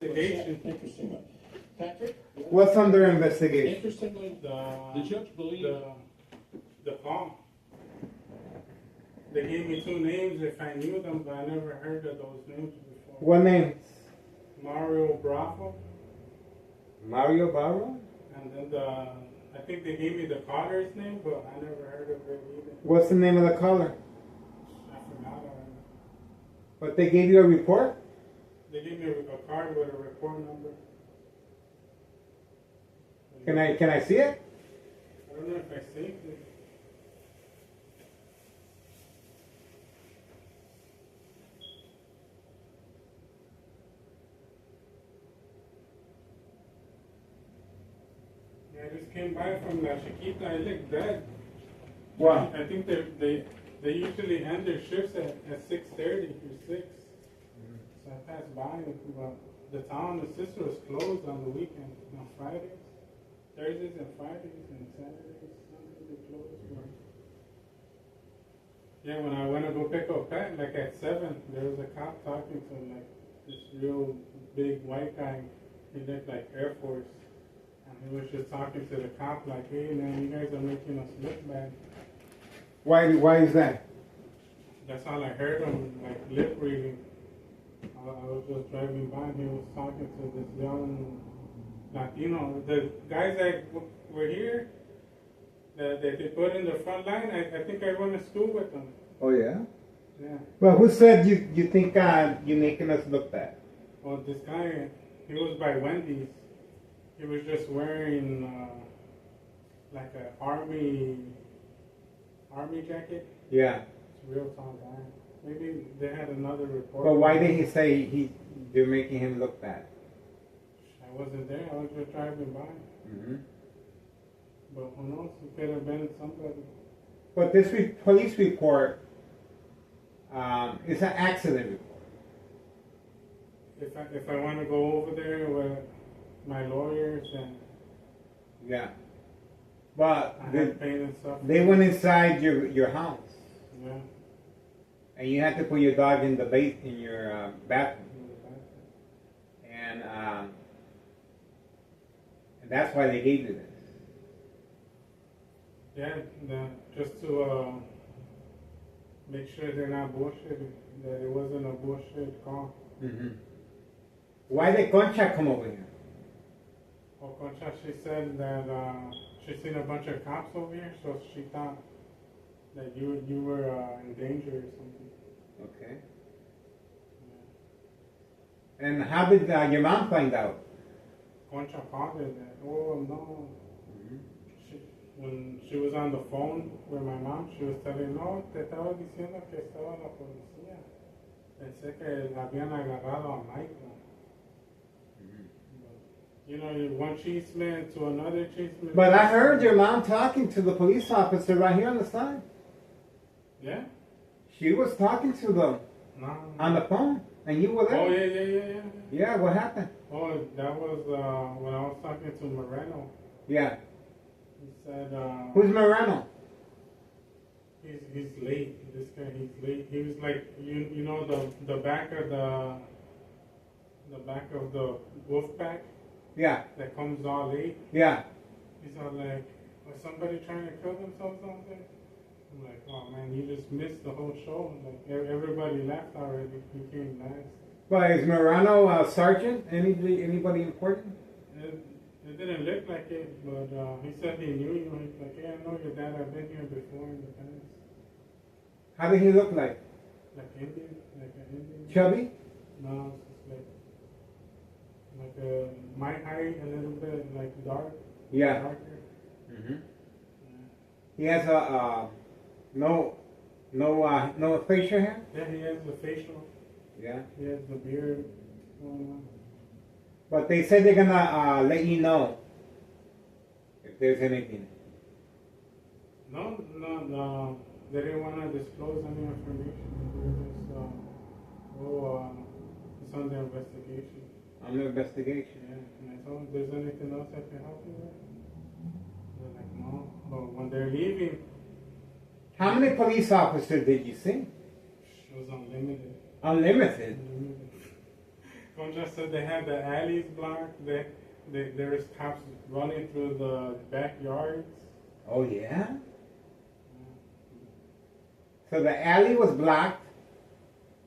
Interesting. Patrick? What's under investigation? Interestingly, The judge believed the call. They gave me two names if I knew them, but I never heard of those names before. What names? Mario Bravo, Mario Barro? and then I think they gave me the caller's name, but I never heard of it either. What's the name of the caller? I forgot already. But they gave you a report? They gave me a card with a report number. Can I see it? I don't know if I saved it. Yeah, I just came by from La Chiquita. I look dead. What? I think they usually end their shifts at 6:30 or 6. So I passed by, but the town, the sister was closed on the weekend, on Fridays, Thursdays and Fridays and Saturdays, Sundays they closed. Yeah, when I went to go pick up Pat, like at 7, there was a cop talking to like this real big white guy. He looked like Air Force. And he was just talking to the cop like, hey man, you guys are making us look bad. Why is that? That's all I heard him, like lip reading. I was just driving by and he was talking to this young Latino. The guys that were here, that they put in the front line, I think I went to school with them. Oh yeah? Yeah. Well, who said you think you're making us look bad? Well, this guy, he was by Wendy's. He was just wearing like an army jacket. Yeah. It's a real tall guy. Maybe they had another report. But why did he say they're making him look bad? I wasn't there. I was just driving by. Mm-hmm. But who knows? It could have been somebody. But this police report is an accident report. If I want to go over there with my lawyers and Yeah. But I had pain and stuff. they went inside your house. Yeah. And you had to put your dog in your bathroom. And that's why they gave you this. Yeah, just to make sure they're not bullshitting, that it wasn't a bullshit call. Mm-hmm. Why did Concha come over here? Well, Concha, she said that she's seen a bunch of cops over here, so she thought that you were in danger or something. Okay. And how did your mom find out? Concha called her that, oh no. Mm-hmm. When she was on the phone with my mom, she was telling, no, te estaba diciendo que estaba la policía. Pensé que la habían agarrado a Michael. You know, one chisme to another chisme. But I heard your mom talking to the police officer right here on the side. Yeah? She was talking to them No. on the phone, and you were there. Oh, yeah. Yeah, what happened? Oh, that was when I was talking to Moreno. Yeah. He said, Who's Moreno? he's late. This guy, he's late. He was like, you know, the back of the wolf pack Yeah. that comes all late. Yeah. He's all like, was somebody trying to kill themselves or something? I'm like, oh man, you just missed the whole show. Like everybody left already. You came last. But is Moreno a sergeant? Anybody important? It didn't look like it, but he said he knew you. He's like, yeah, I know your dad. I've been here before in the past. How did he look like? Like Indian, like an Indian. Chubby? No, it's just like my height, a little bit like dark. Yeah. Darker. Mm-hmm. He has no facial hair? Yeah, he has the facial. Yeah. He has the beard going on. But they said they're gonna let you know if there's anything. No. They didn't want to disclose any information. They were just, it's under investigation. Under investigation. Yeah, and I told them, if there's anything else I can help you with? They're like, no. But when they're leaving, How many police officers did you see? it was unlimited. Unlimited. Concha said they had the alleys blocked. There's cops running through the backyards. Oh yeah. So the alley was blocked,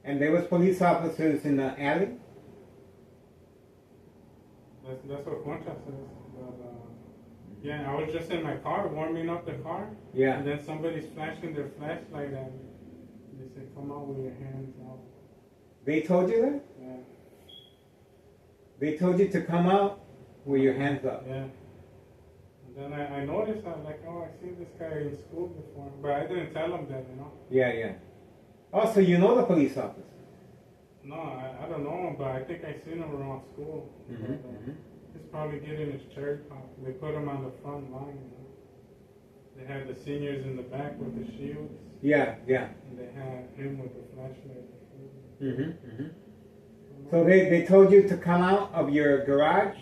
and there was police officers in the alley. That's what Concha says. But, yeah, I was just in my car warming up the car. Yeah. And then somebody's flashing their flashlight at me. They said, "Come out with your hands out." They told you that? Yeah. They told you to come out with your hands up. Yeah. And then I noticed, I'm like, oh, I seen this guy in school before. But I didn't tell him that, you know. Yeah, yeah. Oh, so you know the police officer? No, I don't know him, but I think I seen him around school. Mm-hmm, But, he's probably getting his cherry pop. They put him on the front line, you know. They had the seniors in the back with the shields. Yeah, yeah. And they had him with the flashlight. So they told you to come out of your garage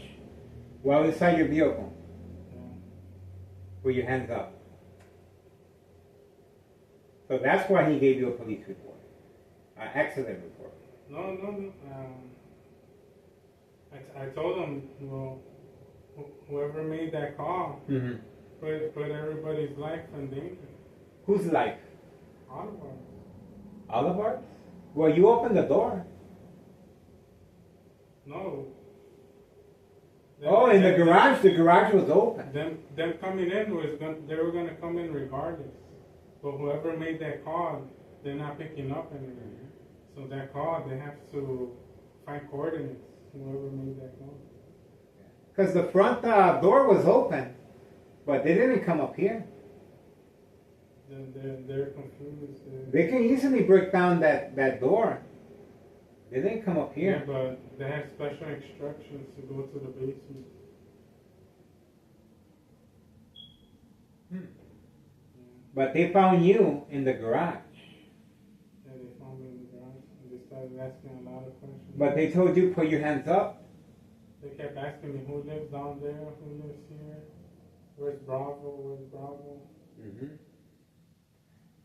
while inside your vehicle Yeah. with your hands up. So that's why he gave you a police report, an accident report. No. I told him, well, whoever made that call Mm-hmm. put everybody's life in danger. Whose life? All of us. All of ours? Well, you opened the door. No. Oh, in the garage was open. Them coming in they were gonna come in regardless. But whoever made that call, they're not picking up anything. So that call, they have to find coordinates. Whoever made that call. Because the front door was open, but they didn't come up here. They're confused. They can easily break down that door. They didn't come up Yeah, here. but they have special instructions to go to the basement. But they found you in the garage. Yeah, they found me in the garage and they started asking a lot of questions. But they told you put your hands up. They kept asking me who lives down there, who lives here, where's Bravo.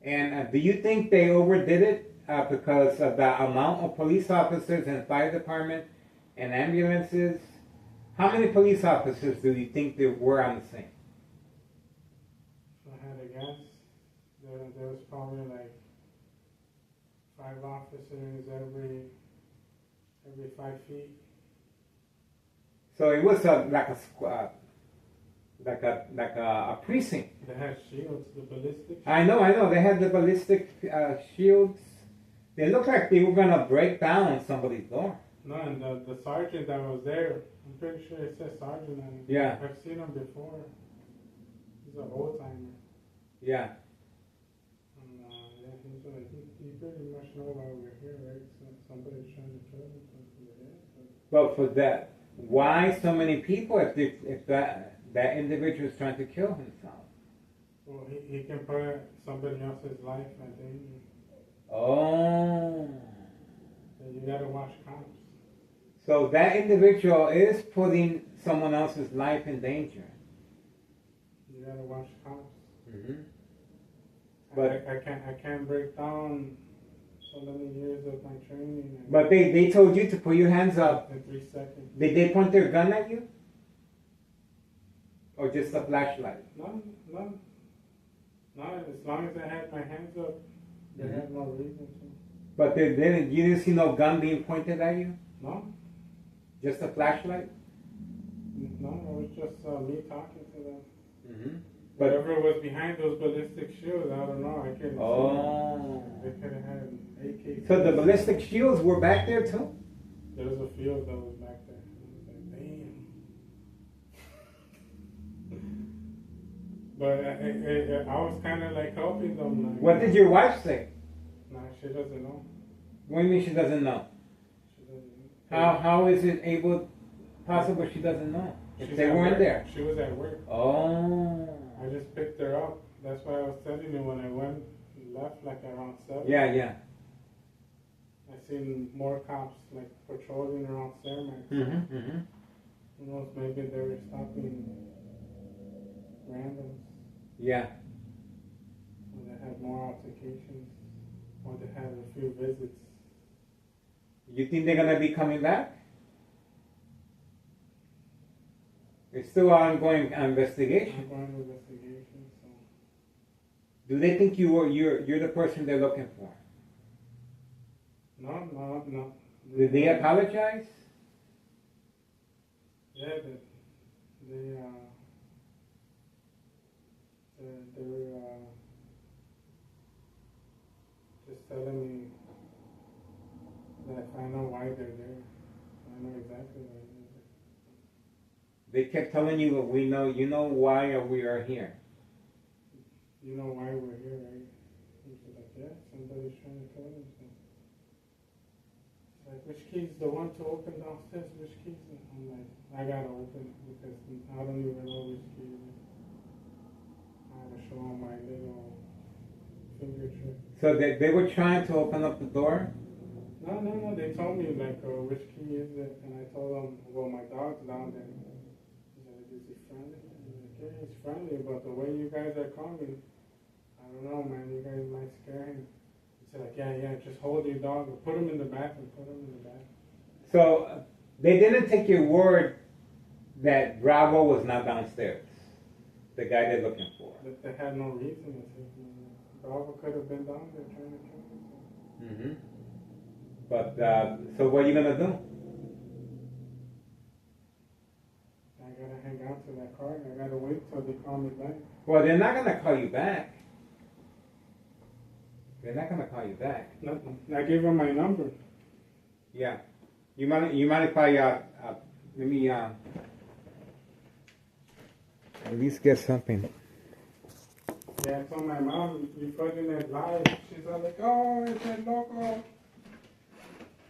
And do you think they overdid it because of the amount of police officers and fire department and ambulances? How many police officers do you think there were on the scene? If I had to guess, there was probably like 5 officers every 5 feet. So it was like a precinct. They had shields, the ballistic. I know. They had the ballistic shields. They looked like they were gonna break down somebody's door. No, and the sergeant that was there, I'm pretty sure it says sergeant on it. Yeah. I've seen him before. He's an old timer. Yeah. And yeah, he's like, he pretty much know why we're here, right? So somebody's trying to kill him. But for that, why so many people if that individual is trying to kill himself? Well, he can put somebody else's life at danger. Oh. So you gotta watch cops. So that individual is putting someone else's life in danger. You gotta watch cops. Mm-hmm. But I can't break down so many years of my training. But they told you to put your hands up. In 3 seconds. Did they point their gun at you? Or just a flashlight? No. As long as I had my hands up, they had no reason to. But you didn't see no gun being pointed at you? No. Just a flashlight? No, it was just me talking to them. Mm-hmm. Whatever was behind those ballistic shields, I don't know. I couldn't Oh. see. They could have had an AK. So the ballistic shields were back there too? There was a field that was back there. I was like, damn. But I was kind of like helping them. Like, What did your wife say? Nah, she doesn't know. What do you mean she doesn't know? She doesn't know. How is it possible she doesn't know? If She's they at weren't work. there. She was at work. Oh. I just picked her up. That's why I was telling you when I left like around 7. Yeah. I seen more cops like patrolling around Cermak. Mm-hmm. Who knows, maybe they were stopping randoms. Yeah. Or they had more altercations. Or they had a few visits. You think they're gonna be coming back? It's still ongoing investigation. ongoing investigation. So Do they think you're the person they're looking for? no. Did they apologize? Yeah, they were just telling me that I know why they're there. I know exactly why they're there. They kept telling you, you know why we are here. You know why we're here, right? And she's like, yeah, somebody's trying to kill us. Like, which key's the one to open downstairs? Which key's it? I'm like, I gotta open it because I don't even know which key it is. I had to show them my little finger trick. So they were trying to open up the door? No. They told me, like, which key is it? And I told them, well, my dog's down there. He's like, is he friendly? I'm like, yeah, he's friendly, but the way you guys are coming, I don't know, man. You guys might scare him. He's like, yeah, just hold your dog. Put him in the bathroom. So they didn't take your word that Bravo was not downstairs, the guy they're looking for. But they had no reason to take me. Bravo could have been down there trying to kill me. Mm-hmm. But so what are you gonna do? I gotta hang out to that car. I gotta wait till they call me back. Well, they're not gonna call you back. They're not gonna call you back. Nothing. I gave them my number. Yeah. You mind if I let me at least get something. Yeah, I told my mom, you fucking it live. She's all like, oh, it's a loco.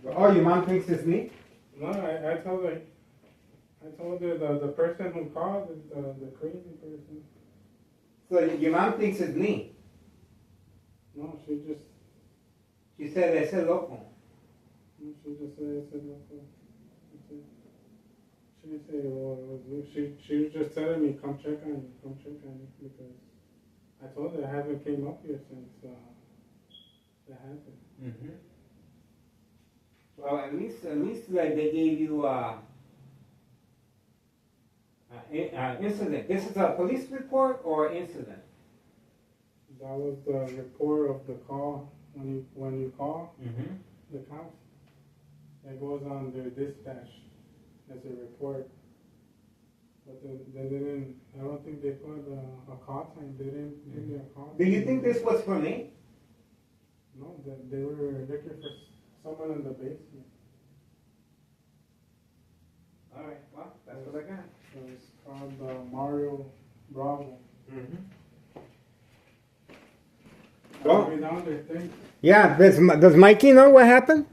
Oh, your mom thinks it's me? No, I told her the person who called is the crazy person. So your mom thinks it's me? No, she said it's a loco. No, she just said it's a loco. She didn't say, well, it was you. She was just telling me, come check on you, because I told her I haven't came up here since that happened. Mm-hmm. Well, at least like they gave you incident. This is a police report or incident? That was the report of the call when you call the cops. It goes on their dispatch as a report. But they didn't. I don't think they put a call time. They didn't give me a call. Do you think this was for me? No, they were looking for someone in the basement. All right. Well, that's what I got. So it's called Mario Bravo. Mm-hmm. I'll be down there, thanks. Yeah. Does Mikey know what happened?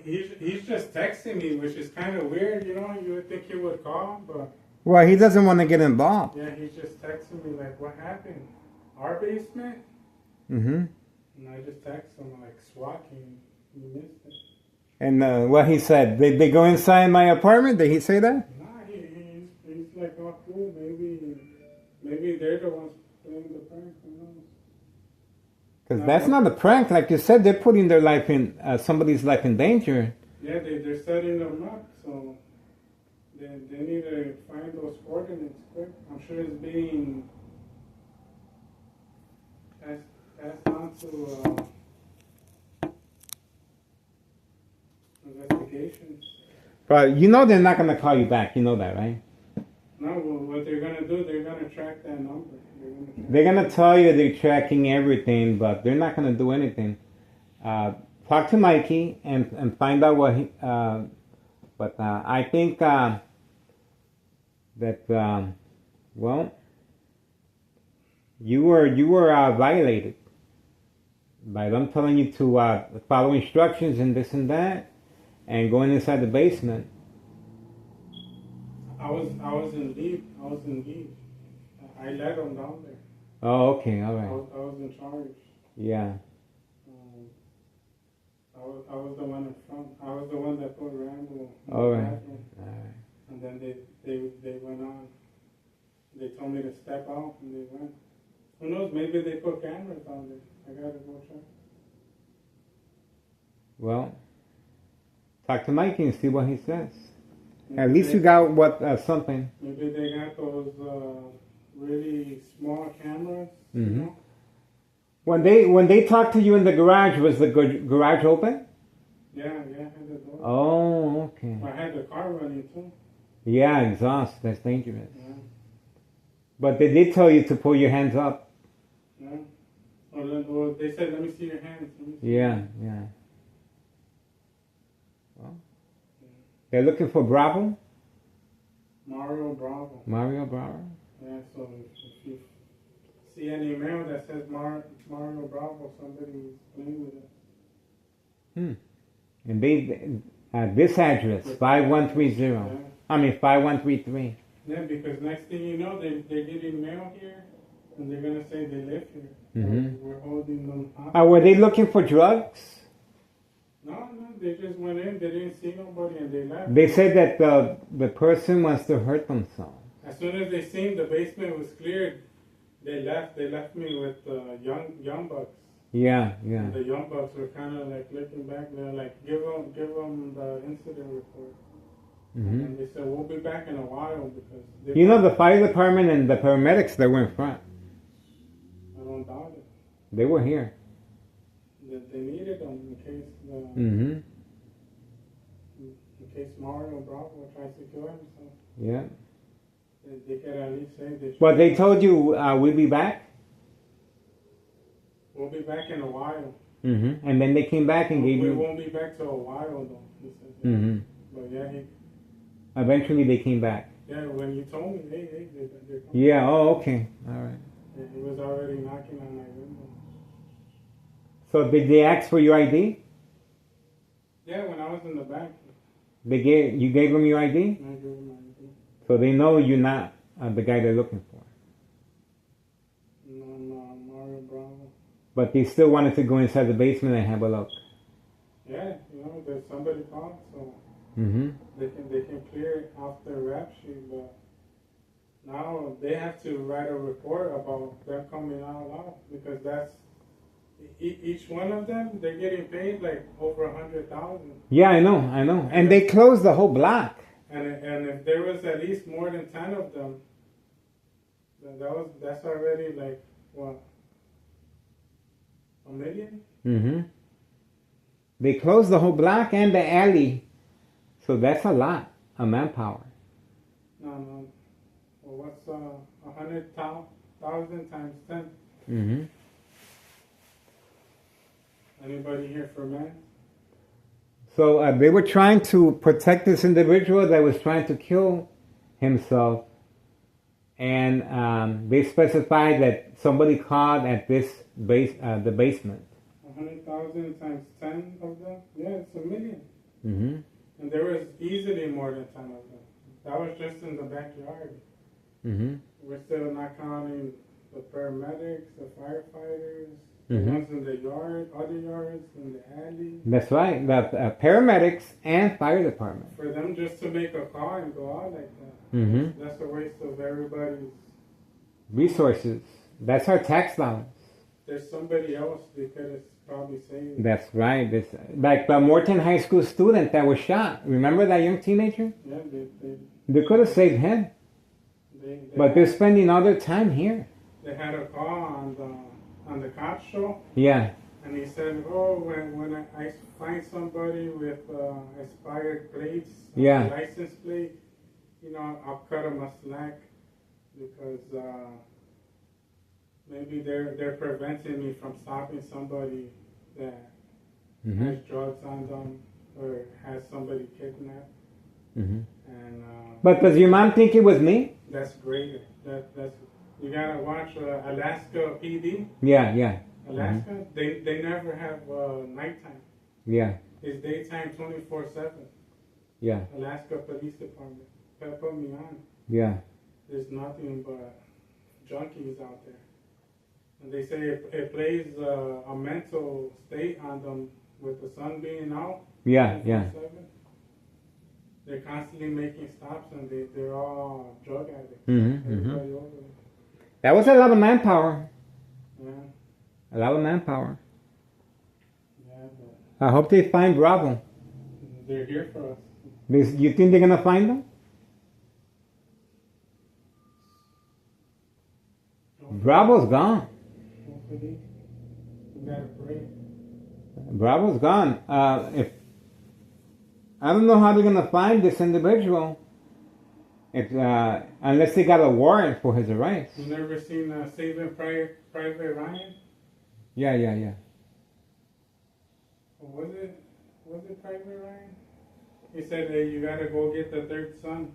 He's just texting me, which is kind of weird, you know. You would think he would call, but Well, he doesn't want to get involved. yeah, he's just texting me like, "What happened? Our basement?" Mm-hmm. And I just text him like, "SWAT team, you missed it." And what he said, did they go inside my apartment? Did he say that? Nah, he's like, "Oh, cool. Maybe they're the ones playing the prank. Who knows?" Because that's not a prank. Like you said, they're putting their life in, somebody's life in danger. Yeah, they're setting them up, so they need to find those coordinates quick. I'm sure it's being passed on to investigations. But you know they're not going to call you back. You know that, right? No, well, what they're gonna do, they're gonna track that number. They're going to tell you they're tracking everything, but they're not going to do anything. Talk to Mikey and find out what he... but I think that, well, you were violated by them telling you to follow instructions and this and that, and going inside the basement. I was in leave. I led them down there. Oh, okay, all right. I was in charge. Yeah. I was the one in front. I was the one that put Rambo in All the right. bathroom. All right. And then they went on. They told me to step out, and they went. Who knows? Maybe they put cameras on there. I gotta go check. Well, talk to Mikey and see what he says. At least you got what something. Maybe they got those really small cameras. You Mhm. know? When they talked to you in the garage, was the garage open? Yeah, I had the door. Oh, okay. I had the car running too. Yeah, exhaust. That's dangerous. Yeah, But they did tell you to pull your hands up. yeah. Or they said, "Let me see your hands." Let me see Yeah, yeah. Well, they're looking for Bravo, Mario Bravo. Mario Bravo. Yeah, so if you see any mail that says Mario Bravo, somebody's playing with it. And they this address 5130. Yeah. I mean 5133. Yeah, because next thing you know, they're getting mail here, and they're gonna say they live here. Mhm. We're holding them hostage. Were they looking for drugs? No, they just went in. They didn't see nobody, and they left. They said that the person wants to hurt themselves. As soon as they seen the basement was cleared, they left. They left me with young bucks. Yeah, yeah. And the young bucks were kind of like looking back. They're like, give them the incident report. hmm And they said, we'll be back in a while because You know, the fire department and the paramedics that were in front, I don't doubt it. they were here. That they needed them in case hmm in case Mario Bravo tries to kill himself. Yeah. They could at least say they should. But they told you we'll be back. We'll be back in a while. And then they came back and gave We you. won't be back till a while though. He said. hmm But yeah, Eventually they came back. when you told me, hey, they're coming. Yeah. Oh, okay. All right. He was already knocking on my window. So did they ask for your ID? Yeah, when I was in the back, You gave them your ID, I gave him my ID. so they know you're not the guy they're looking for. No, Mario Bravo. But they still wanted to go inside the basement and have a look. Yeah, there's somebody called, so hmm they can clear it off their rap sheet, but now they have to write a report about them coming out loud because that's each one of them. They're getting paid like over 100,000. Yeah, I know. And they closed the whole block. And if there was at least more than 10 of them, then that's already like what, $1 million? hmm They closed the whole block and the alley. So that's a lot of manpower. No. Well, what's 100,000 times 10? hmm Anybody here for men? So they were trying to protect this individual that was trying to kill himself. And they specified that somebody called at the basement. 100,000 times 10 of them? Yeah, it's $1 million. hmm And there was easily more than 10 of them. That was just in the backyard. hmm We're still not counting the paramedics, the firefighters, Mhm. the ones in the yard, other yards, in the alley. That's right. The paramedics and fire department. For them just to make a call and go out like that, hmm that's a waste of everybody's. Resources. That's our tax dollars. There's somebody else they could have probably saved. That's right. This, like the Morton High School student that was shot. Remember that young teenager? Yeah, They could have saved him. But they're spending all their time here. They had a call on the cop show, Yeah. and he said, "Oh, when I find somebody with expired plates, Yeah. license plate, I'll cut them a slack because maybe they're preventing me from stopping somebody that hmm has drugs on them or has somebody kidnapped." hmm And But does your mom think it was me? that's greater. That's you gotta watch Alaska PD. Yeah. Alaska, they never have nighttime. Yeah. It's daytime 24/7. Yeah. Alaska Police Department. Put me on. Yeah. There's nothing but junkies out there. And they say it plays a mental state on them with the sun being out. Yeah. 24/7. They're constantly making stops and they're all drug addicts. Everybody over there. That was a lot of manpower. Yeah. A lot of manpower. Yeah, but I hope they find Bravo. they're here for us. You think they're gonna find him? Bravo's gone. Hopefully, we gotta pray. Bravo's gone. If I don't know how they're gonna find this individual, if unless they got a warrant for his arrest. You never seen Saving Private Ryan? Yeah. Or was it Private Ryan? He said that you gotta go get the third son.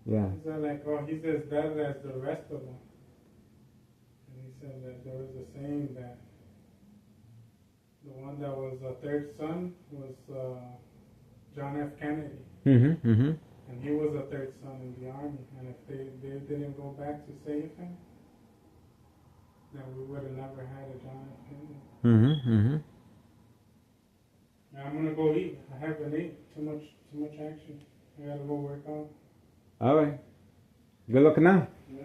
Yeah. He said like, oh, he's as bad as the rest of them. And he said that there was a saying that the one that was the third son was John F. Kennedy. Mm-hmm. And he was a third son in the army. And if they didn't go back to save him, then we would have never had a John F. Kennedy. Mm-hmm. I'm gonna go eat. I haven't ate. Too much action. I gotta go work out. All right. Good luck now. Yeah.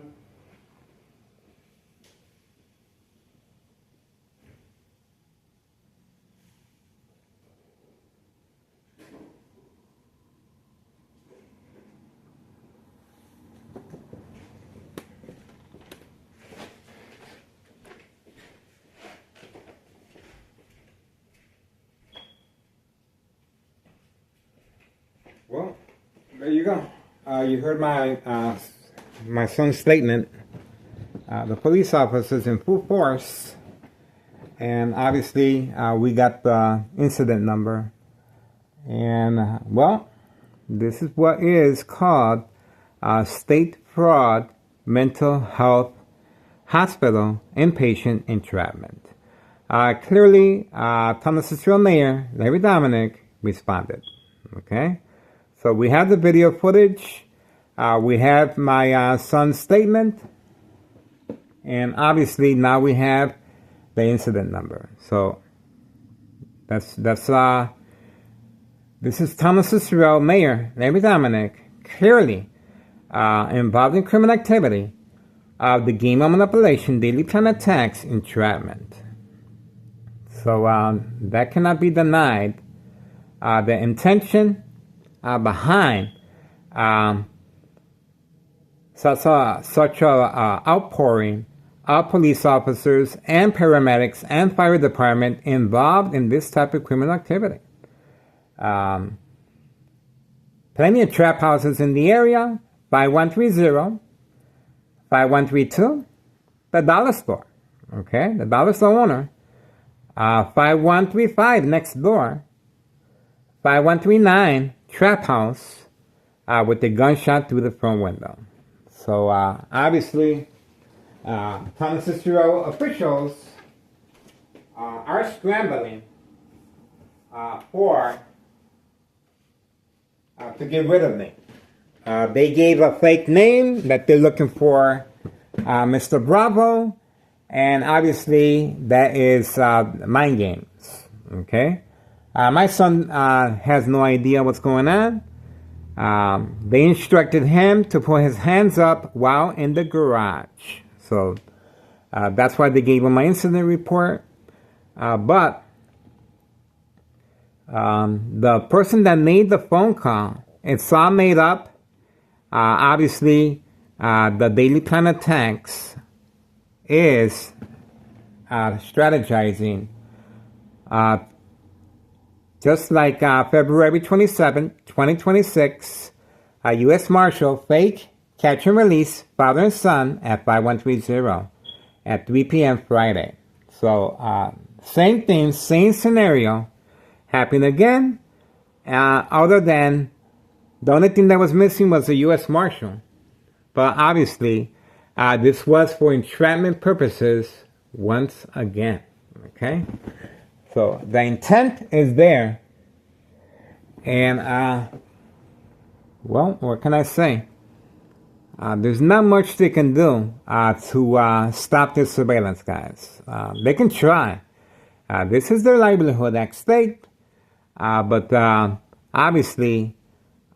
Well, there you go. You heard my son's statement. The police officers in full force, and obviously we got the incident number. And well, this is what is called State Fraud Mental Health Hospital Inpatient Entrapment. Clearly, Thomasville Mayor Larry Dominic responded. Okay. So we have the video footage, we have my son's statement, and obviously now we have the incident number. So this is Thomasville Mayor Larry Dominic, clearly involved in criminal activity of the game of manipulation, daily plan attacks, entrapment. So that cannot be denied. The intention behind such a outpouring of police officers and paramedics and fire department involved in this type of criminal activity. Plenty of trap houses in the area. 5130, 5132, the Dollar Store. Okay, the Dollar Store owner. 5135 next door. 5139 trap house with a gunshot through the front window. So obviously, Thomasville officials are scrambling to get rid of me. They gave a fake name that they're looking for Mr. Bravo, and obviously that is mind games. Okay. My son has no idea what's going on. They instructed him to put his hands up while in the garage. So that's why they gave him my incident report. But the person that made the phone call, it's all made up. Obviously, the daily plan attacks is strategizing. Just like February 27, 2026, a U.S. Marshal fake catch and release father and son at 5130 at 3 p.m. Friday. So same thing, same scenario happened again. Other than the only thing that was missing was a U.S. Marshal. But obviously, this was for entrapment purposes once again. Okay? So the intent is there. And, well, what can I say? There's not much they can do to stop this surveillance, guys. They can try. This is their livelihood at stake. But obviously,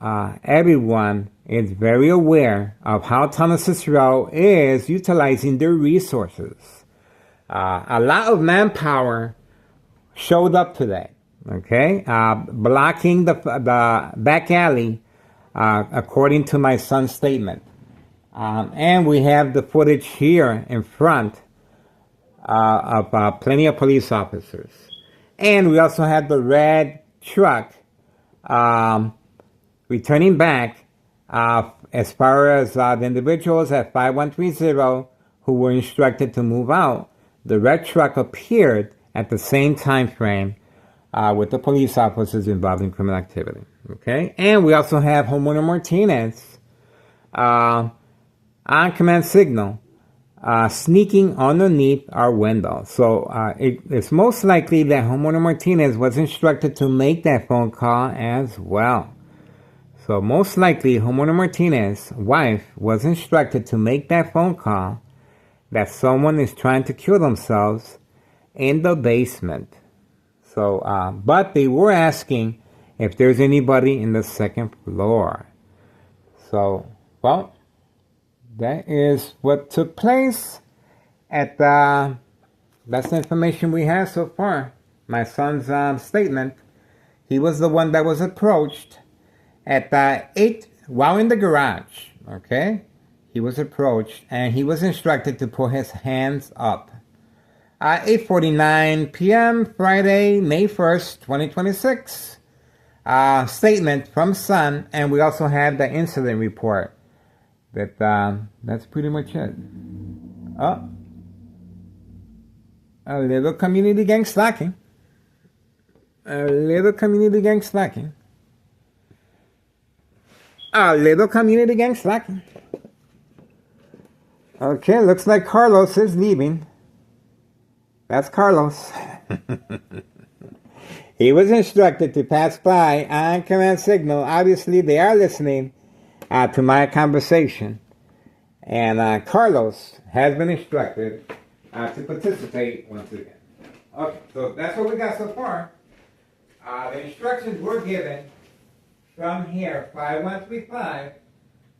everyone is very aware of how Thomasville is utilizing their resources. A lot of manpower showed up today. okay, blocking the back alley, according to my son's statement. And we have the footage here in front of plenty of police officers. And we also have the red truck returning back as far as the individuals at 5130 who were instructed to move out. The red truck appeared at the same time frame with the police officers involved in criminal activity. Okay? And we also have Homeowner Martinez on command signal sneaking underneath our window. So it's most likely that Homeowner Martinez was instructed to make that phone call as well. So most likely Homeowner Martinez's wife was instructed to make that phone call that someone is trying to kill themselves in the basement. So, but they were asking if there's anybody in the second floor. So, well, that is what took place at that's the information we have so far. My son's statement. He was the one that was approached at 8 while in the garage. Okay? He was approached and he was instructed to put his hands up. 8:49 p.m. Friday, May 1st, 2026. Statement from son, and we also have the incident report. That's pretty much it. Oh, a little community gang slacking. A little community gang slacking. A little community gang slacking. Okay, looks like Carlos is leaving. That's Carlos. He was instructed to pass by on command signal. Obviously, they are listening to my conversation. And Carlos has been instructed to participate once again. Okay, so that's what we got so far. The instructions were given from here, 5135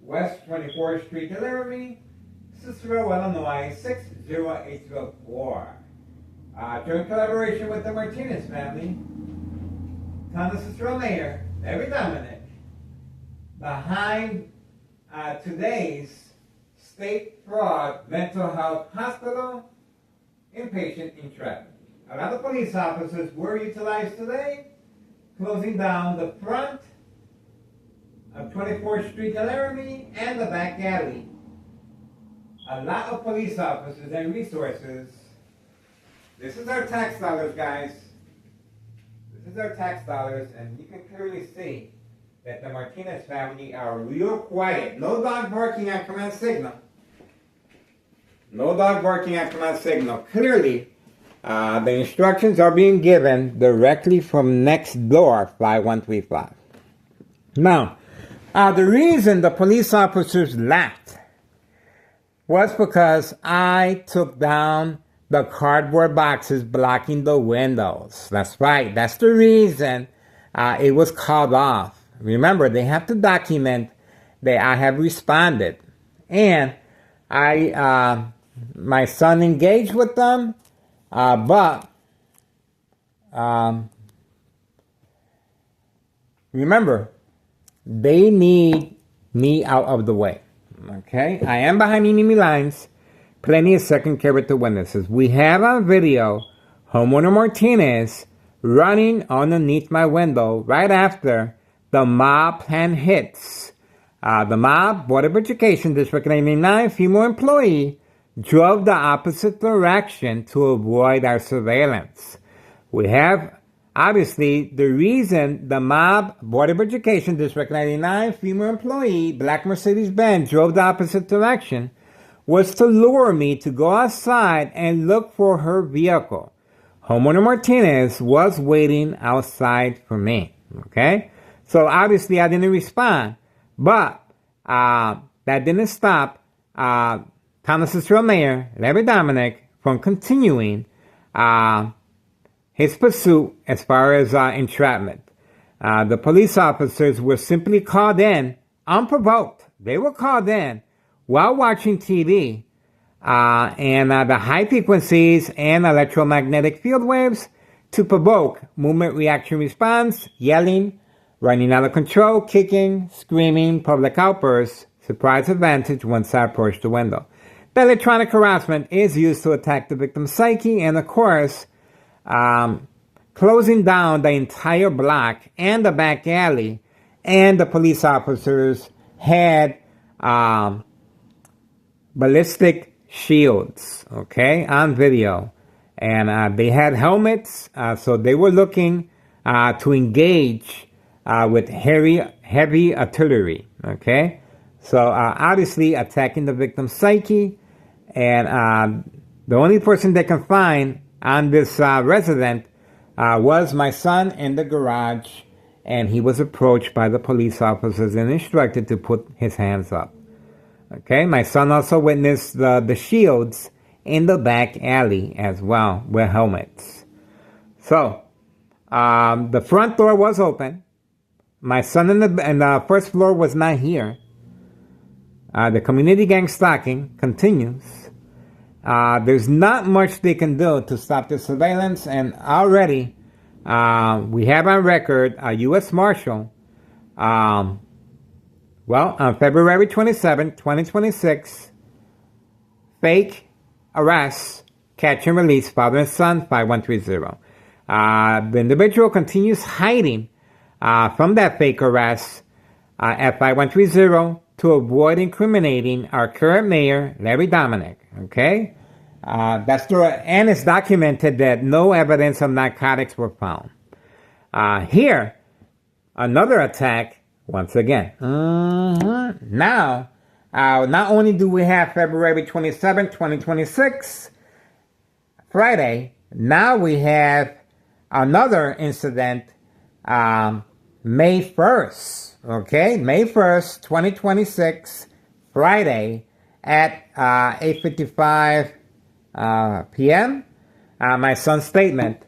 West 24th Street, Laramie, Cicero, Illinois, 60804. During collaboration with the Martinez family, Thomas Cicero Mayor, Larry Dominic, behind today's state fraud mental health hospital inpatient entrapment. A lot of police officers were utilized today, closing down the front of 24th Street, Laramie, and the back alley. A lot of police officers and resources. This is our tax dollars, guys. This is our tax dollars, and you can clearly see that the Martinez family are real quiet. No dog barking at command signal. No dog barking at command signal. Clearly, the instructions are being given directly from next door, 5135. Now, the reason the police officers left was because I took down the cardboard boxes blocking the windows. That's right. That's the reason it was called off. Remember, they have to document that I have responded. And my son engaged with them, but remember, they need me out of the way. Okay? I am behind enemy lines. Plenty of second character witnesses. We have on video Homeowner Martinez running underneath my window right after the mob plan hits. The mob, Board of Education, District 99, female employee, drove the opposite direction to avoid our surveillance. We have, obviously, the reason the mob, Board of Education, District 99, female employee, black Mercedes-Benz, drove the opposite direction was to lure me to go outside and look for her vehicle. Homeowner Martinez was waiting outside for me. Okay? So obviously I didn't respond. But that didn't stop Thomas Cicero Mayor, Larry Dominic, from continuing his pursuit as far as entrapment. The police officers were simply called in unprovoked. They were called in while watching TV, and the high frequencies and electromagnetic field waves to provoke movement reaction response, yelling, running out of control, kicking, screaming, public outbursts, surprise advantage once I approach the window. The electronic harassment is used to attack the victim's psyche and, of course, closing down the entire block and the back alley, and the police officers had ballistic shields, okay, on video. And they had helmets, so they were looking to engage with heavy artillery, okay? So obviously attacking the victim's psyche, and the only person they can find on this resident was my son in the garage, and he was approached by the police officers and instructed to put his hands up. Okay, my son also witnessed the shields in the back alley as well with helmets. So, the front door was open. My son in the first floor was not here. The community gang stalking continues. There's not much they can do to stop the surveillance, and already we have on record a U.S. Marshal, on February 27, 2026, fake arrest, catch and release, father and son, 5130. The individual continues hiding from that fake arrest at 5130 to avoid incriminating our current mayor, Larry Dominic. Okay? And it's documented that no evidence of narcotics were found. Here, another attack once again. Now, not only do we have February 27, 2026, Friday, now we have another incident May 1st, okay? May 1st, 2026, Friday at 8:55 p.m. My son's statement.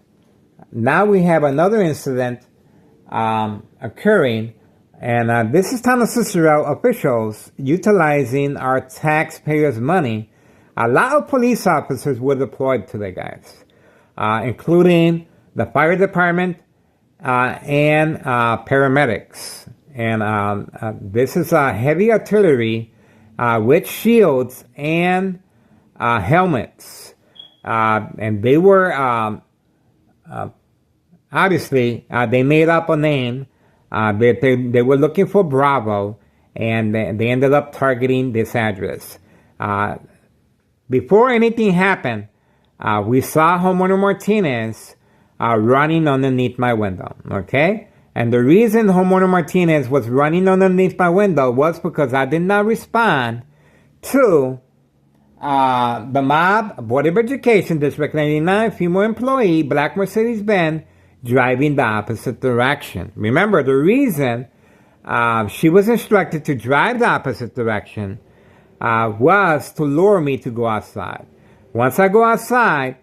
Now we have another incident occurring, and this is Town of Cicero officials utilizing our taxpayers' money. A lot of police officers were deployed today, guys, including the fire department and paramedics. And this is heavy artillery with shields and helmets. And they were, obviously, they made up a name. They were looking for Bravo, and they ended up targeting this address. Before anything happened, we saw homeowner Martinez running underneath my window, okay? And the reason homeowner Martinez was running underneath my window was because I did not respond to the mob, Board of Education, District 99, female employee, black Mercedes-Benz, driving the opposite direction. Remember, the reason she was instructed to drive the opposite direction was to lure me to go outside. Once I go outside,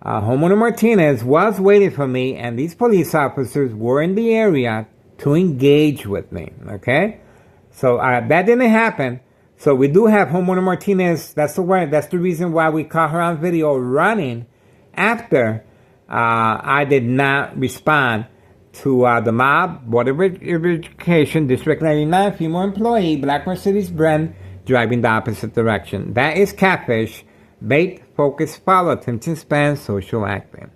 homeowner Martinez was waiting for me, and these police officers were in the area to engage with me, okay? So that didn't happen. So we do have homeowner Martinez. That's the reason why we caught her on video running after I did not respond to the mob, Board of Education, District 99, female employee, black Mercedes-Benz, driving the opposite direction. That is catfish, bait, focus, follow, attention span, social acting.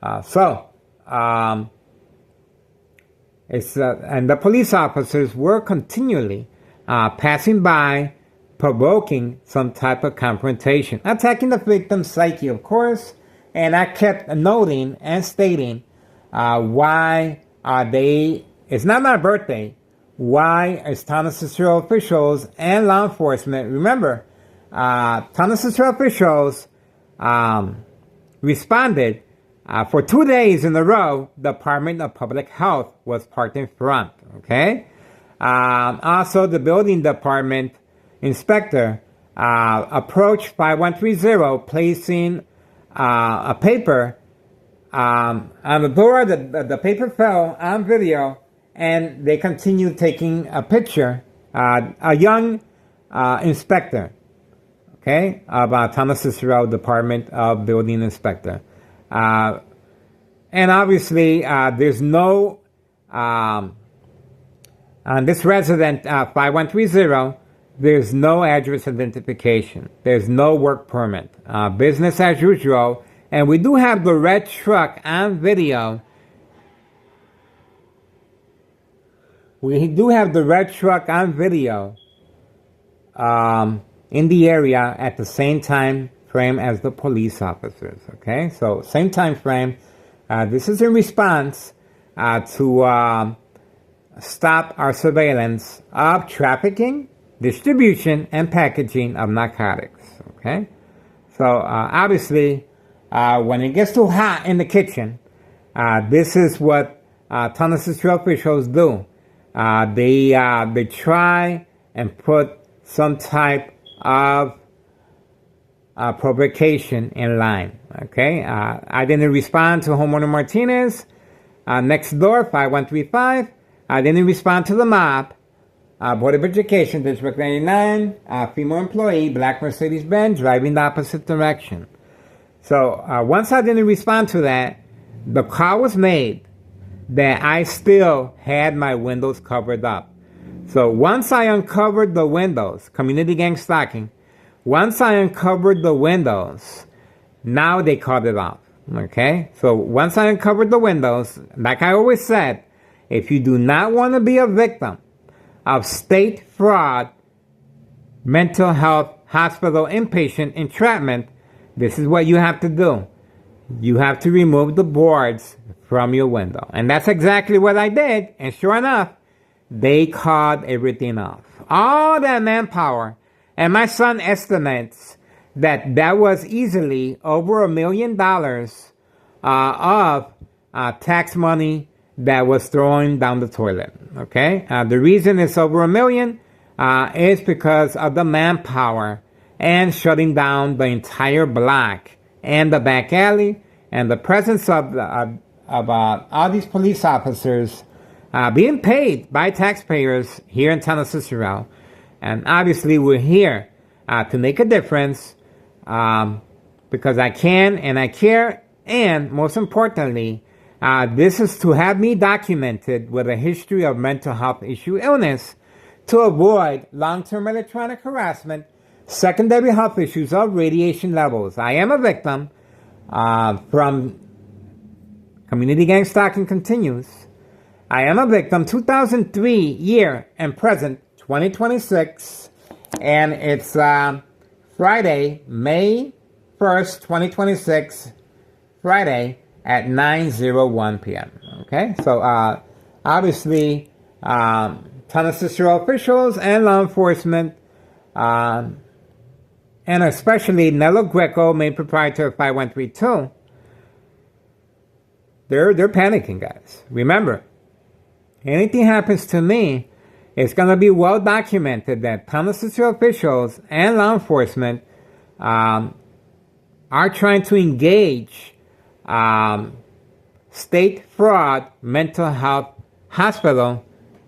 And the police officers were continually passing by, provoking some type of confrontation, attacking the victim's psyche, of course. And I kept noting and stating why are they, it's not my birthday, why is Town of Cicero officials and law enforcement, remember, Town of Cicero officials responded for 2 days in a row. The Department of Public Health was parked in front, okay? Also, the building department inspector approached 5130, placing a paper on the door. The paper fell on video, and they continued taking a picture. A young inspector, okay, of Town of Cicero Department of Building Inspector. And And obviously, there's no, on this resident 5130, there's no address identification. There's no work permit. Business as usual. And we do have the red truck on video. We do have the red truck on video in the area at the same time frame as the police officers. Okay, so same time frame. This is in response to stop our surveillance of trafficking, distribution, and packaging of narcotics. Okay, so obviously, when it gets too hot in the kitchen, this is what Tonawanda Trail officials do. They try and put some type of provocation in line. Okay, I didn't respond to homeowner Martinez next door 5135. I didn't respond to the mob. Board of Education, District 99, female employee, black Mercedes-Benz, driving the opposite direction. So once I didn't respond to that, the call was made that I still had my windows covered up. So once I uncovered the windows, community gang stalking, once I uncovered the windows, now they cut it off. Okay? So once I uncovered the windows, like I always said, if you do not want to be a victim of state fraud, mental health, hospital inpatient entrapment, this is what you have to do. You have to remove the boards from your window. And that's exactly what I did. And sure enough, they cut everything off. All that manpower. And my son estimates that that was easily over $1 million of tax money that was thrown down the toilet. Okay? The reason it's over $1 million is because of the manpower and shutting down the entire block and the back alley and the presence of all these police officers being paid by taxpayers here in Tonawanda. And obviously we're here to make a difference because I can and I care. And most importantly, this is to have me documented with a history of mental health issue illness to avoid long-term electronic harassment, secondary health issues of radiation levels. I am a victim from community gang stalking continues. I am a victim 2003 year and present 2026, and it's Friday, May 1st, 2026, Friday at 9:01 p.m. Okay, so obviously, Tonawanda officials and law enforcement, and especially Nello Greco, main proprietor of 5132, they're panicking, guys. Remember, anything happens to me, it's going to be well documented that Tonawanda officials and law enforcement are trying to engage state fraud, mental health, hospital,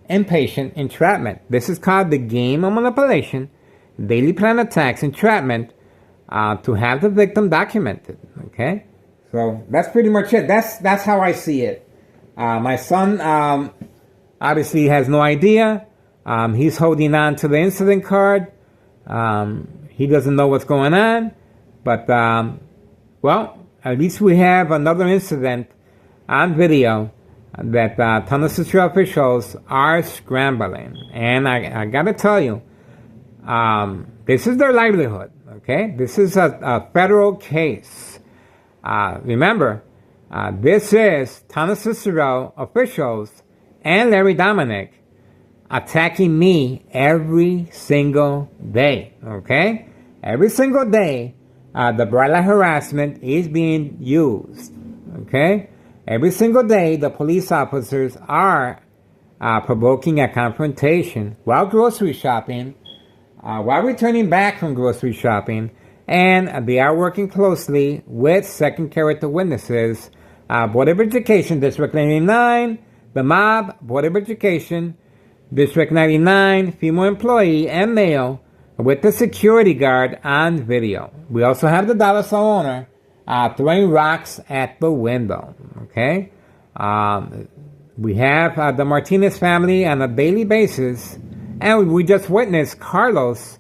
inpatient entrapment. This is called the game of manipulation, daily plan attacks, entrapment, to have the victim documented. Okay, so that's pretty much it. That's how I see it. My son obviously has no idea. He's holding on to the incident card. He doesn't know what's going on, but well, at least we have another incident on video that Tonawanda officials are scrambling. And I gotta tell you, this is their livelihood, okay? This is a federal case. Remember, this is Tonawanda officials and Larry Dominic attacking me every single day, okay? Every single day, the bright light harassment is being used, okay? Every single day, the police officers are provoking a confrontation while grocery shopping, while returning back from grocery shopping, and they are working closely with second character witnesses, Board of Education, District 99, the mob, Board of Education, District 99, female employee and male, with the security guard on video. We also have the dollar store owner throwing rocks at the window. Okay? We have the Martinez family on a daily basis, and we just witnessed Carlos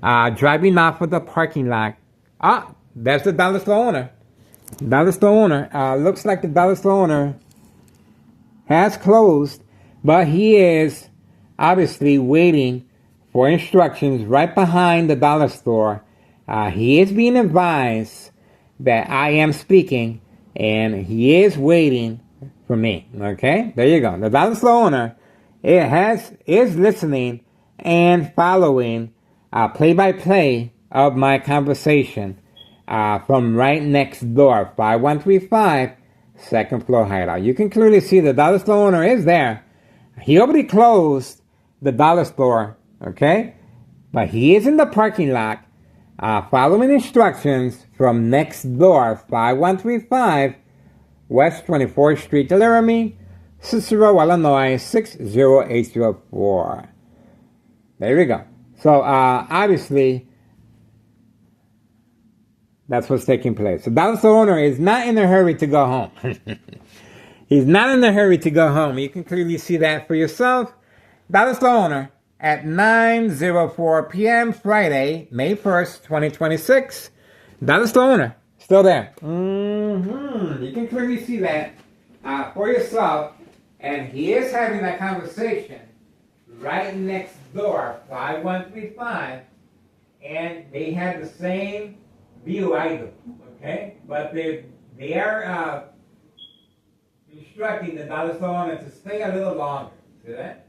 driving off of the parking lot. There's the dollar store owner. Dollar store owner. Looks like the dollar store owner has closed, but he is obviously waiting for instructions right behind the dollar store. He is being advised that I am speaking, and he is waiting for me. Okay, there you go. The dollar store owner is listening and following play-by-play of my conversation from right next door, 5135 second floor hideout. You can clearly see the dollar store owner is there. He already closed the dollar store, okay? But he is in the parking lot following instructions from next door, 5135 West 24th Street, Laramie, Cicero, Illinois, 60804. There we go. So, obviously, that's what's taking place. The dollar store owner is not in a hurry to go home. He's not in a hurry to go home. You can clearly see that for yourself. Dollar store owner at 9:04 p.m. Friday, May 1st, 2026. Dollar store owner still there. You can clearly see that for yourself. And he is having that conversation right next door, 5135. And they have the same view I do, okay? But they are instructing the dollar store owner to stay a little longer. See that?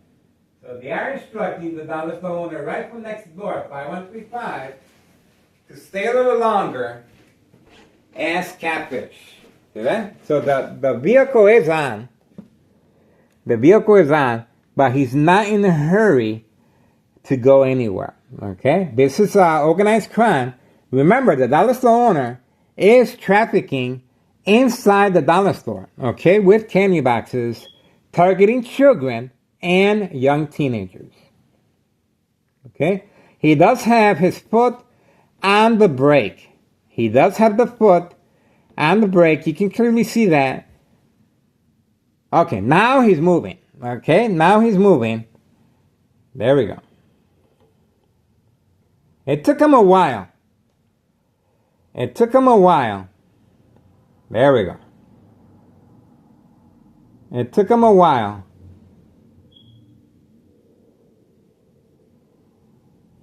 So they are instructing the dollar store owner right from next door, 5135, to stay a little longer as catfish. See that? So the vehicle is on. The vehicle is on, but he's not in a hurry to go anywhere. Okay? This is organized crime. Remember, the dollar store owner is trafficking inside the dollar store, okay, with candy boxes, targeting children and young teenagers. Okay? He does have his foot on the brake. He does have the foot on the brake. You can clearly see that. Okay, now he's moving. Okay, now he's moving. There we go. It took him a while. It took him a while. There we go. It took him a while.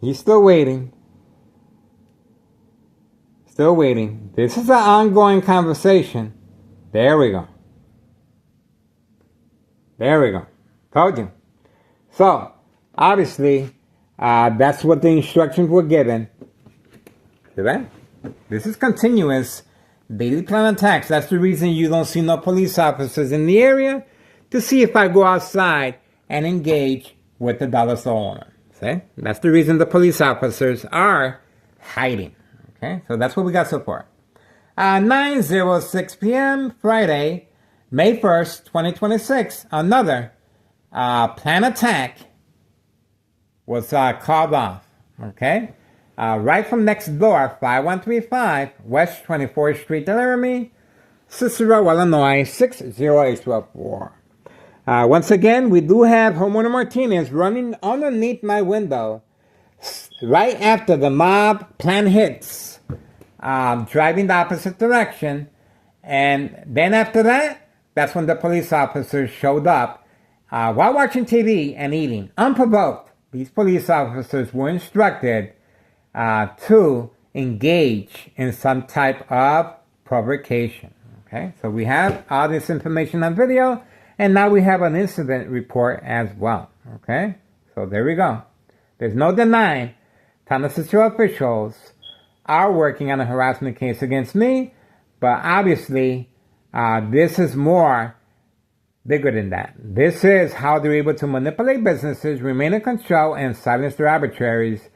He's still waiting. Still waiting. This is an ongoing conversation. There we go. There we go. Told you. So, obviously, that's what the instructions were given. See that? This is continuous daily plan attacks. That's the reason you don't see no police officers in the area, to see if I go outside and engage with the dollar store owner. See? That's the reason the police officers are hiding. Okay? So that's what we got so far. 9:06 p.m. Friday, May 1st, 2026. Another plan attack was called off. Okay? Right from next door, 5135 West 24th Street, Laramie, Cicero, Illinois, 60804. Once again, we do have homeowner Martinez running underneath my window right after the mob plan hits, driving the opposite direction. And then after that, that's when the police officers showed up while watching TV and eating. Unprovoked, these police officers were instructed to engage in some type of provocation. Okay, so we have all this information on video, and now we have an incident report as well. Okay, so there we go. There's no denying Town of Cicero officials are working on a harassment case against me, but obviously this is more bigger than that. This is how they're able to manipulate businesses, remain in control, and silence their arbitraries.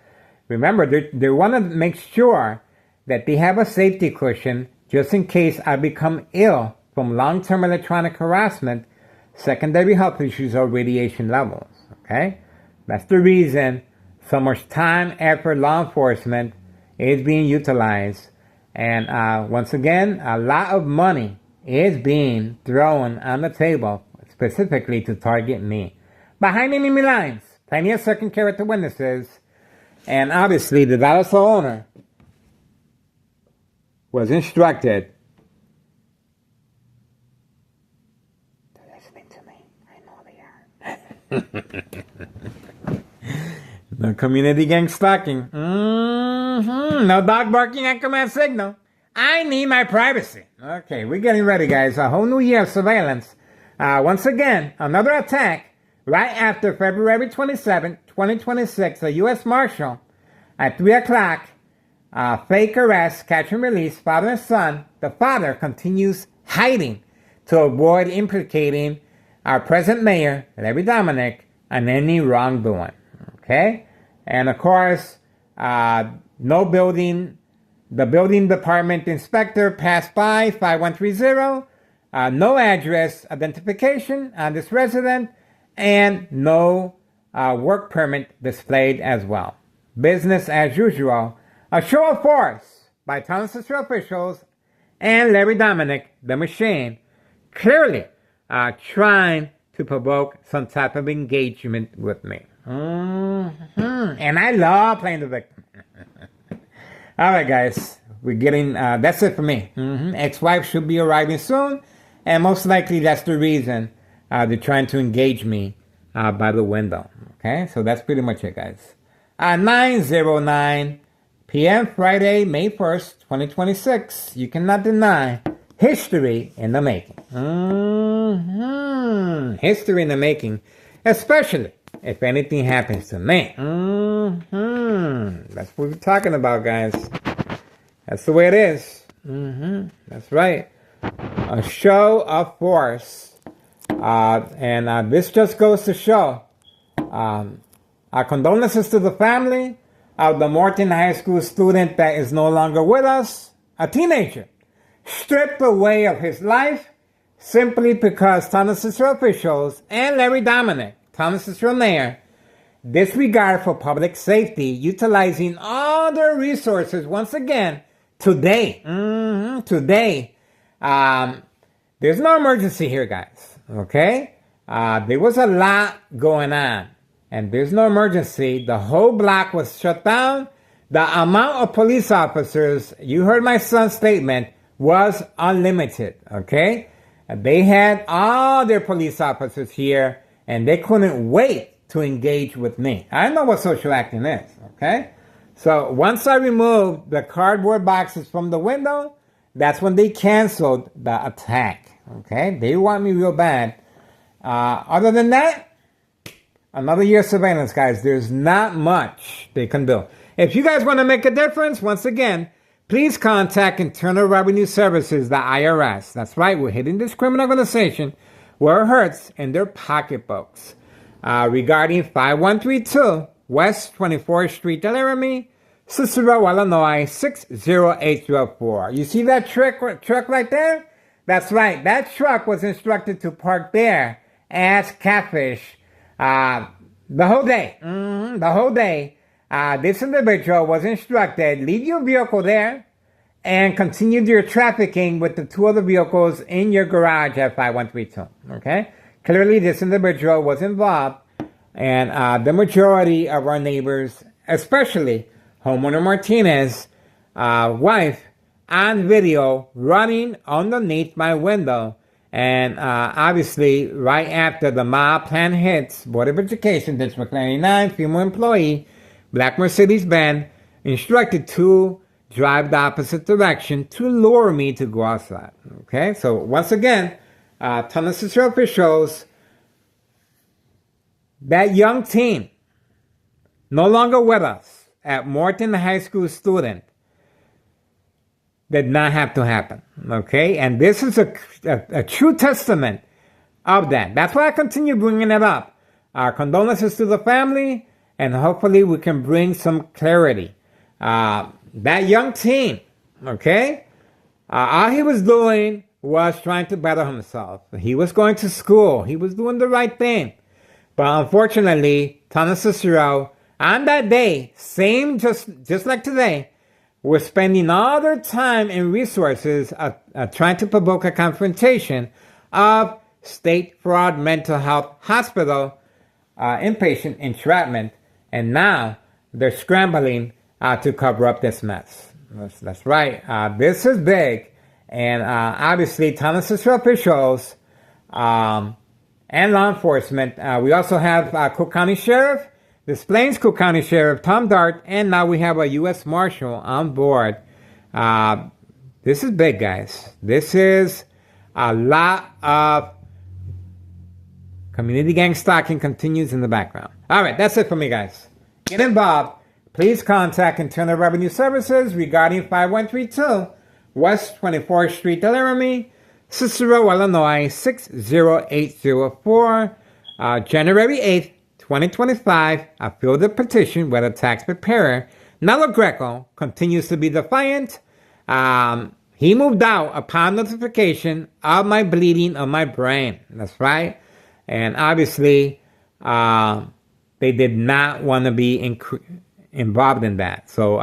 Remember, they want to make sure that they have a safety cushion just in case I become ill from long-term electronic harassment, secondary health issues, or radiation levels. Okay? That's the reason so much time, effort, law enforcement is being utilized And once again, a lot of money is being thrown on the table specifically to target me. Behind enemy lines, plenty of second character witnesses, and obviously the Dallas owner was instructed. They're listening to me. I know they are. No community gang stalking. No dog barking at command signal. I need my privacy. Okay, we're getting ready, guys. A whole new year of surveillance. Once again, another attack right after February 27, 2026. A U.S. Marshal at 3 o'clock. Fake arrest, catch and release, father and son. The father continues hiding to avoid implicating our present mayor, Larry Dominic, on any wrongdoing. Okay? And of course, no building, the building department inspector passed by 5130, no address identification on this resident, and no work permit displayed as well. Business as usual. A show of force by Town Cicero officials and Larry Dominic, the machine, clearly trying to provoke some type of engagement with me. And I love playing the victim. All right, guys. We're getting, that's it for me. Ex-wife should be arriving soon. And most likely that's the reason they're trying to engage me by the window. Okay, so that's pretty much it, guys. 9:09 p.m. Friday, May 1st, 2026. You cannot deny history in the making. History in the making. Especially if anything happens to me. That's what we're talking about, guys. That's the way it is. That's right. A show of force. And this just goes to show our condolences to the family of the Morton High School student that is no longer with us. A teenager stripped away of his life simply because Town Cicero officials and Larry Dominic, Town Cicero mayor, disregard for public safety, utilizing all their resources once again today. Today. There's no emergency here, guys. Okay? There was a lot going on. And there's no emergency. The whole block was shut down. The amount of police officers, you heard my son's statement, was unlimited. Okay? They had all their police officers here, and they couldn't wait to engage with me. I know what social acting is. Okay? So once I removed the cardboard boxes from the window, that's when they canceled the attack. Okay? They want me real bad. Other than that, another year of surveillance, guys. There's not much they can do. If you guys want to make a difference, once again, please contact Internal Revenue Services, the IRS. That's right, we're hitting this criminal organization where it hurts in their pocketbooks. Regarding 5132 West 24th Street, Laramie, Cicero, Illinois, 60804. You see that truck right there? That's right, that truck was instructed to park there as Catfish the whole day. The whole day. This individual was instructed, leave your vehicle there and continue your trafficking with the two other vehicles in your garage at 5132. Okay? Clearly, this individual was involved, and the majority of our neighbors, especially homeowner Martinez, wife, on video running underneath my window. And obviously, right after the mob plan hits, Board of Education, District 99, female employee, black Mercedes-Benz, instructed to drive the opposite direction to lure me to go outside. Okay, so once again, Town of Cicero officials, that young teen, no longer with us, at Morton High School student, did not have to happen, okay? And this is a true testament of that. That's why I continue bringing it up. Our condolences to the family, and hopefully we can bring some clarity. That young teen, okay? All he was doing was trying to better himself. He was going to school. He was doing the right thing. But unfortunately, Town of Cicero, on that day, same just like today, were spending all their time and resources trying to provoke a confrontation of State Fraud Mental Health Hospital inpatient entrapment, and now they're scrambling to cover up this mess. That's right. This is big, and obviously, Thomas officials and law enforcement. We also have Cook County Sheriff, Des Plaines Cook County Sheriff Tom Dart, and now we have a U.S. Marshal on board. This is big, guys. This is a lot of community gang stalking continues in the background. All right, that's it for me, guys. Get involved. Please contact Internal Revenue Services regarding 5132 West 24th Street, Laramie, Cicero, Illinois 60804. January 8th, 2025, I filled a petition where the tax preparer, Nello Greco, continues to be defiant. He moved out upon notification of my bleeding of my brain. That's right. And obviously, they did not want to be involved in that. So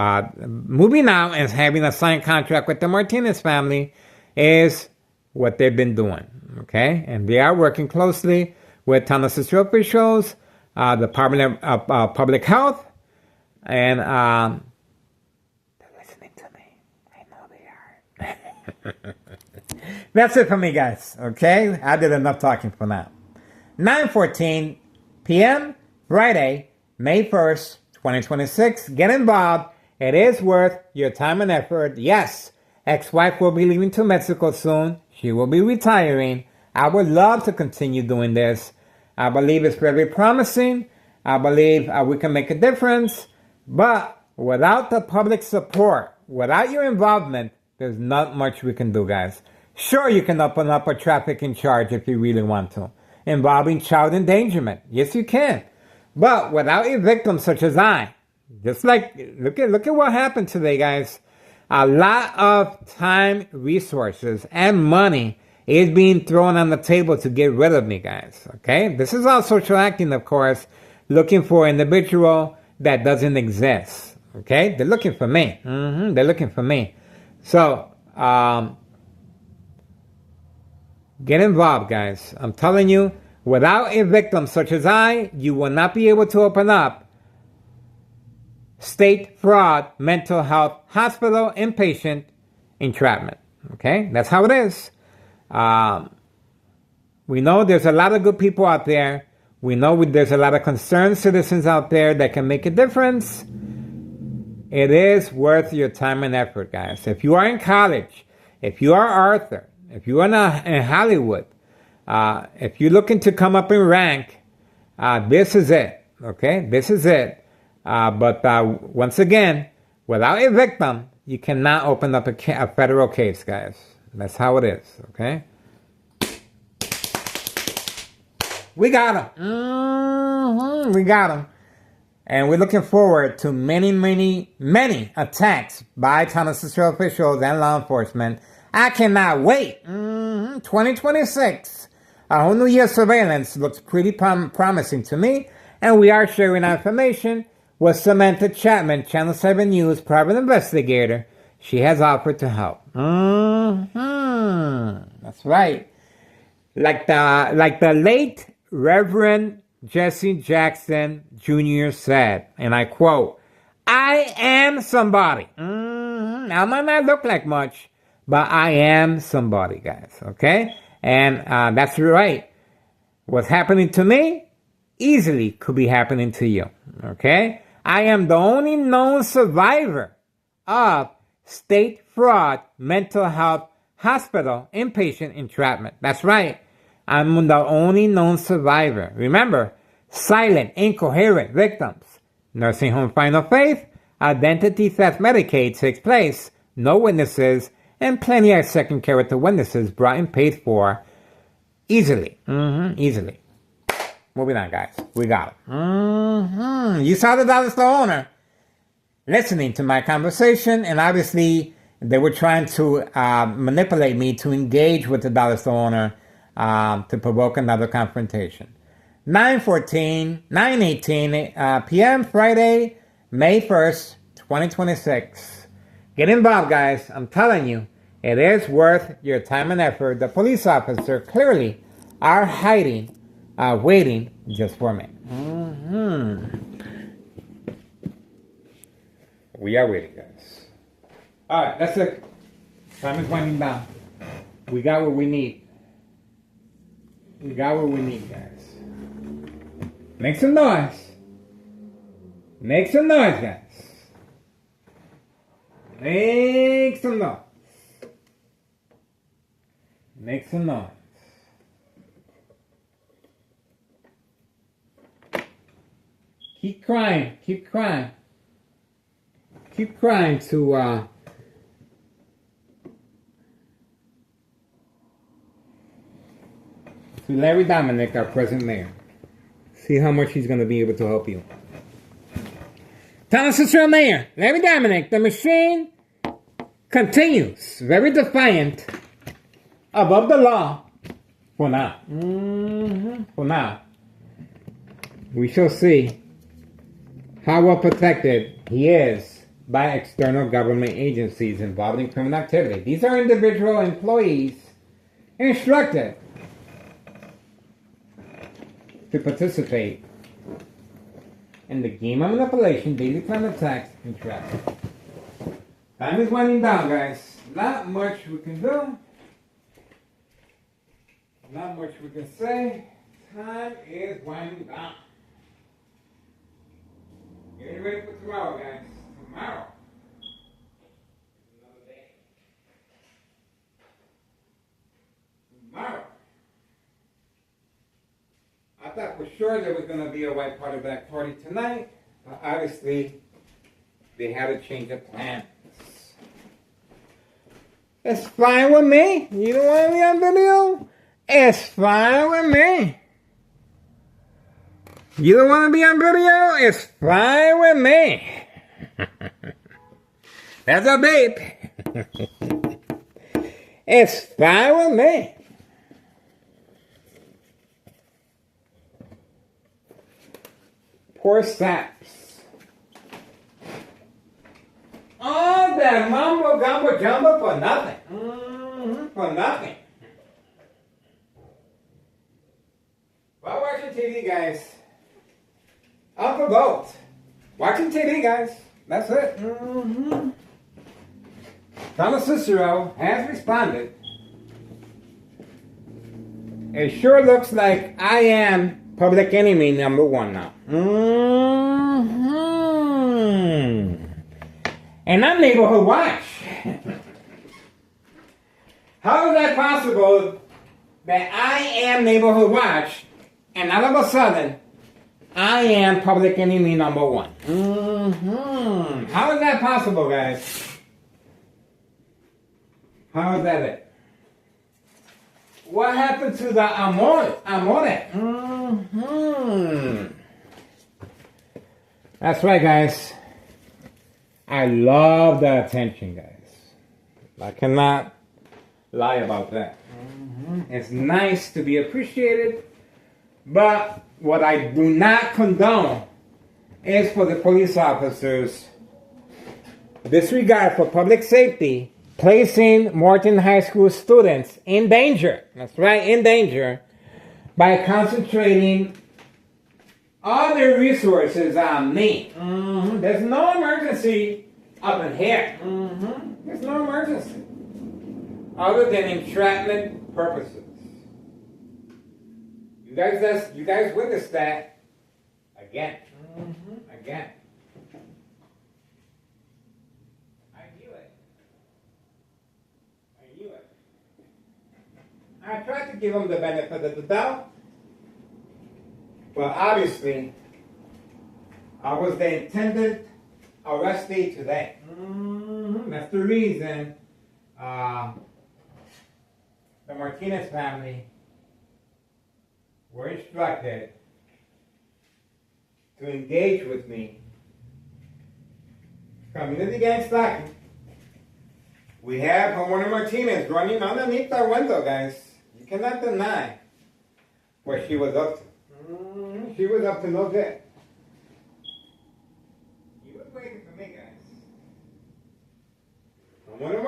moving out and having a signed contract with the Martinez family is what they've been doing. Okay? And they are working closely with Thomas officials, the Department of Public Health, and they're listening to me. I know they are. That's it for me, guys. Okay? I did enough talking for now. 9:14 p.m. Friday, May 1st, 2026. Get involved. It is worth your time and effort. Yes, ex-wife will be leaving to Mexico soon. She will be retiring. I would love to continue doing this. I believe it's very promising. I believe we can make a difference. But without the public support, without your involvement, there's not much we can do, guys. Sure, you can open up a trafficking charge if you really want to, involving child endangerment. Yes, you can. But without a victim such as I, just like, look at what happened today, guys. A lot of time, resources, and money is being thrown on the table to get rid of me, guys. Okay? This is all social acting, of course, looking for an individual that doesn't exist. Okay? They're looking for me. They're looking for me. So, get involved, guys. I'm telling you, without a victim such as I, you will not be able to open up State Fraud Mental Health Hospital inpatient entrapment. Okay? That's how it is. We know there's a lot of good people out there. We know there's a lot of concerned citizens out there that can make a difference. It is worth your time and effort, guys. If you are in college, if you are Arthur, if you are in Hollywood, if you're looking to come up in rank, this is it. Okay? This is it. But once again, without a victim, you cannot open up a federal case, guys. That's how it is. Okay? We got him. We got him. And we're looking forward to many, many, many attacks by Thomas officials and law enforcement. I cannot wait. 2026. A whole new year surveillance looks pretty promising to me. And we are sharing our information with Samantha Chapman, Channel 7 News private investigator. She has offered to help. That's right. Like the late Reverend Jesse Jackson Jr. said, and I quote, I am somebody. I might not look like much, but I am somebody, guys. Okay? And that's right. What's happening to me easily could be happening to you. Okay? I am the only known survivor of State Fraud Mental Health Hospital inpatient entrapment. That's right. I'm the only known survivor. Remember, silent, incoherent victims. Nursing home final faith, identity theft Medicaid takes place, no witnesses, and plenty of second character witnesses brought and paid for easily. Easily. Moving on, guys. We got it. You saw the dollar store owner listening to my conversation, and obviously they were trying to manipulate me to engage with the dollar store owner to provoke another confrontation. 9:18 p.m. Friday, May 1st, 2026. Get involved, guys. I'm telling you, it is worth your time and effort. The police officer clearly are hiding, waiting just for me. We are waiting, guys. All right, that's it. Time is winding down. We got what we need. We got what we need, guys. Make some noise. Make some noise, guys. Make some noise. Make some noise. Keep crying. Keep crying. Keep crying to Larry Dominic, our present mayor. See how much he's going to be able to help you. Town Cicero Mayor, Larry Dominic, the machine continues, very defiant, above the law, for now. For now. We shall see how well protected he is by external government agencies involved in criminal activity. These are individual employees instructed to participate in the game of manipulation, daily crime attacks, and traffic. Time is winding down, guys. Not much we can do. Not much we can say. Time is winding down. Getting ready for tomorrow, guys. Tomorrow. Another day. Tomorrow. I thought for sure there was going to be a white party black party tonight. But obviously, they had to change of plans. It's fine with me. You don't want me on video? It's fine with me. You don't want to be on video? It's fine with me. That's a babe. It's fine with me. Poor saps. All that mumbo gumbo jumbo for nothing. For nothing. While watching TV, guys. Unprovoked. Watching TV, guys. That's it. Thomas Cicero has responded. It sure looks like I am public enemy number one now. And I'm neighborhood watch. How is that possible that I am neighborhood watch and all of a sudden I am public enemy number one? How is that possible, guys? How is that it? What happened to the amore? That's right, guys. I love the attention, guys. I cannot lie about that. It's nice to be appreciated, but what I do not condone is for the police officers disregard for public safety, placing Morton High School students in danger. That's right, in danger, by concentrating all their resources on me. There's no emergency up in here. There's no emergency other than entrapment purposes. You guys witnessed that again. Again. I knew it. I tried to give them the benefit of the doubt, but obviously, I was the intended arrestee today. That's the reason the Martinez family were instructed to engage with me. Community gang stalking. We have Juana Martinez running underneath our window, guys. You cannot deny what she was up to. She was up to no good. He was waiting for me, guys.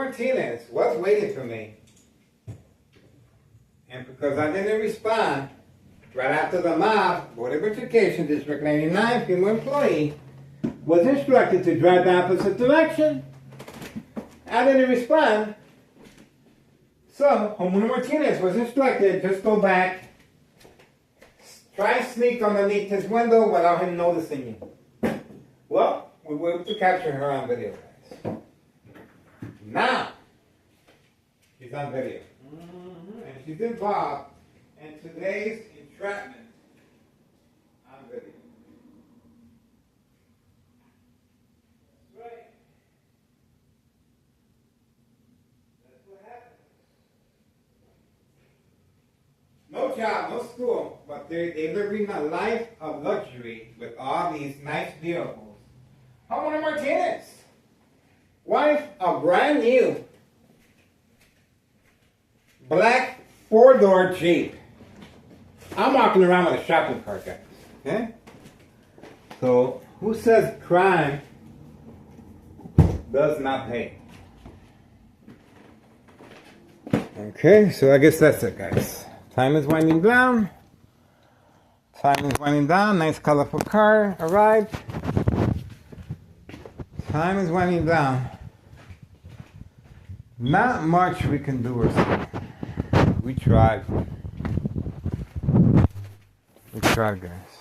Martinez was waiting for me. And because I didn't respond, right after the mob, Board of Education, District 99, female employee, was instructed to drive the opposite direction. I didn't respond. So, Homeowner Martinez was instructed, just go back, try and sneak underneath his window without him noticing you. Well, we were able to capture her on video, guys. Now, she's on video. And she's involved in today's entrapment on video. That's right. That's what happened. No job, no school, but they're living a life of luxury with all these nice vehicles. Homeowner Martinez, wife of brand new black 4-door Jeep. I'm walking around with a shopping cart, guys. Okay? So, who says crime does not pay? Okay, so I guess that's it, guys. Time is winding down. Time is winding down. Nice colorful car arrived. Time is winding down. Not much we can do or say. We tried. We tried, guys.